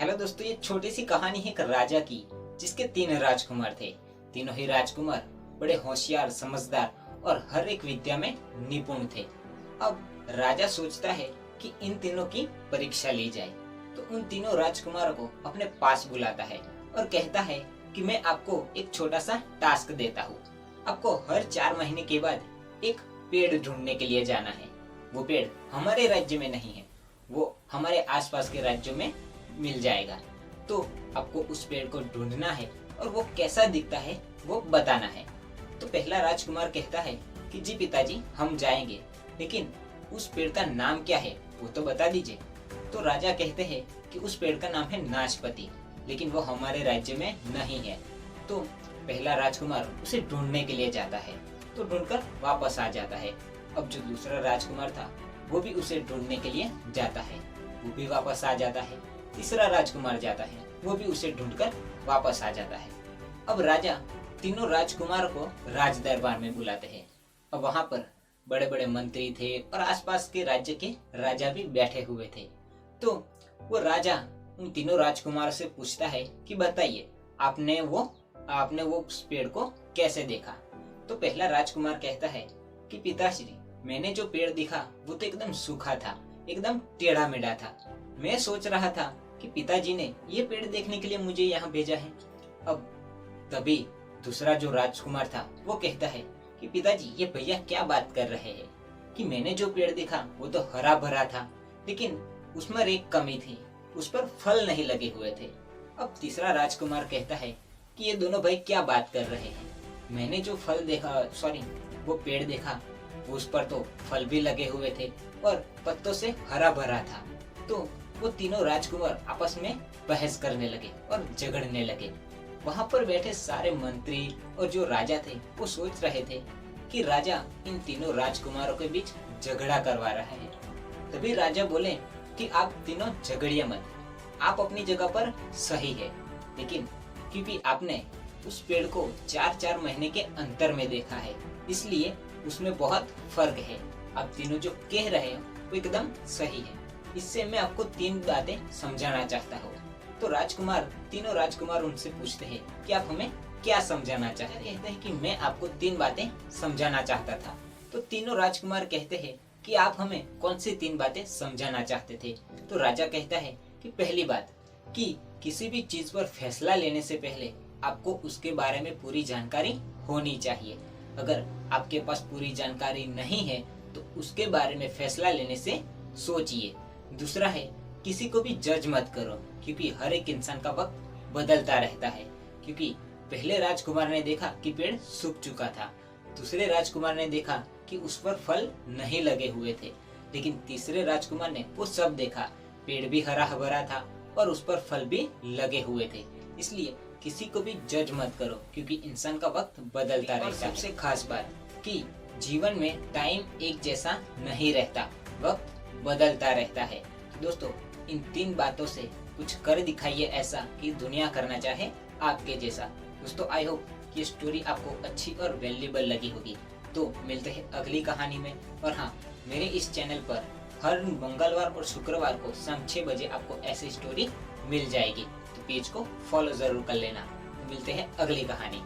Hello दोस्तों, ये छोटी सी कहानी है एक राजा की जिसके 3 राजकुमार थे। तीनों ही राजकुमार बड़े होशियार, समझदार और हर एक विद्या में निपुण थे। अब राजा सोचता है कि इन तीनों की परीक्षा ली जाए, तो उन तीनों राजकुमारों को अपने पास बुलाता है और कहता है कि मैं आपको एक छोटा सा टास्क देता हूँ। आपको हर 4 महीने के बाद एक पेड़ ढूंढने के लिए जाना है। वो पेड़ हमारे राज्य में नहीं है, वो हमारे आसपास के राज्यों में मिल जाएगा। तो आपको उस पेड़ को ढूंढना है और वो कैसा दिखता है वो बताना है। तो पहला राजकुमार कहता है कि जी पिताजी, हम जाएंगे, लेकिन उस पेड़ का नाम क्या है वो तो बता दीजिए। तो राजा कहते हैं कि उस पेड़ का नाम है नाशपति, लेकिन वो हमारे राज्य में नहीं है। तो पहला राजकुमार उसे ढूंढने के लिए जाता है, तो ढूंढकर वापस आ जाता है। अब जो दूसरा राजकुमार था वो भी उसे ढूंढने के लिए जाता है, वो भी वापस आ जाता है। तीसरा राजकुमार जाता है, वो भी उसे ढूंढकर वापस आ जाता है। अब राजा तीनों राजकुमार को राज दरबार में बुलाते हैं। अब वहां पर बड़े बड़े मंत्री थे और आसपास के राज्य के राजा भी बैठे हुए थे। तो वो राजा उन तीनों राजकुमारों से पूछता है कि बताइए, आपने वो उस पेड़ को कैसे देखा। तो पहला राजकुमार कहता है कि पिताश्री, मैंने जो पेड़ देखा वो तो एकदम सूखा था, एकदम टेढ़ा मेढ़ा था। मैं सोच रहा था कि पिताजी ने ये पेड़ देखने के लिए मुझे यहाँ भेजा है। अब तभी दूसरा जो राजकुमार था वो कहता है कि पिताजी, ये भैया क्या बात कर रहे हैं कि मैंने जो पेड़ देखा वो तो हरा भरा था, लेकिन उसमें एक कमी थी, उस पर फल नहीं लगे हुए थे। अब तीसरा राजकुमार कहता है कि ये दोनों भाई क्या बात कर रहे हैं, मैंने जो वो पेड़ देखा उस पर तो फल भी लगे हुए थे और पत्तों से हरा भरा था। तो वो तीनों राजकुमार आपस में बहस करने लगे और झगड़ने लगे। वहां पर बैठे सारे मंत्री और जो राजा थे वो सोच रहे थे कि राजा इन तीनों राजकुमारों के बीच झगड़ा करवा रहा है। तभी राजा बोले कि आप तीनों झगड़िए मत, आप अपनी जगह पर सही है, लेकिन क्योंकि आपने उस पेड़ को 4-4 महीने के अंतर में देखा है, इसलिए उसमें बहुत फर्क है। आप तीनों जो कह रहे हो वो एकदम सही है। इससे मैं आपको 3 बातें समझाना चाहता हूँ। तो तीनों राजकुमार उनसे पूछते हैं कि आप हमें क्या समझाना चाहते हैं। कहते हैं कि मैं आपको 3 बातें समझाना चाहता था। तो तीनों राजकुमार कहते हैं कि आप हमें कौन सी 3 बातें समझाना चाहते थे। तो राजा कहता है कि पहली बात, कि किसी भी चीज पर फैसला लेने से पहले आपको उसके बारे में पूरी जानकारी होनी चाहिए। अगर आपके पास पूरी जानकारी नहीं है तो उसके बारे में फैसला लेने से सोचिए। दूसरा है, किसी को भी जज मत करो, क्योंकि हर एक इंसान का वक्त बदलता रहता है। क्योंकि पहले राजकुमार ने देखा कि पेड़ सूख चुका था, दूसरे राजकुमार ने देखा कि उस पर फल नहीं लगे हुए थे, लेकिन तीसरे राजकुमार ने वो सब देखा, पेड़ भी हरा भरा था और उस पर फल भी लगे हुए थे। इसलिए किसी को भी जज मत करो, क्योंकि इंसान का वक्त बदलता रहता है। सबसे खास बात कि जीवन में टाइम एक जैसा नहीं रहता, वक्त बदलता रहता है। तो दोस्तों, इन 3 बातों से कुछ कर दिखाइए ऐसा कि दुनिया करना चाहे आपके जैसा। दोस्तों, आई होप ये स्टोरी आपको अच्छी और वैल्यूएबल लगी होगी। तो मिलते हैं अगली कहानी में। और हाँ, मेरे इस चैनल पर हर मंगलवार और शुक्रवार को शाम 6 बजे आपको ऐसी स्टोरी मिल जाएगी, तो पेज को फॉलो जरूर कर लेना। मिलते हैं अगली कहानी।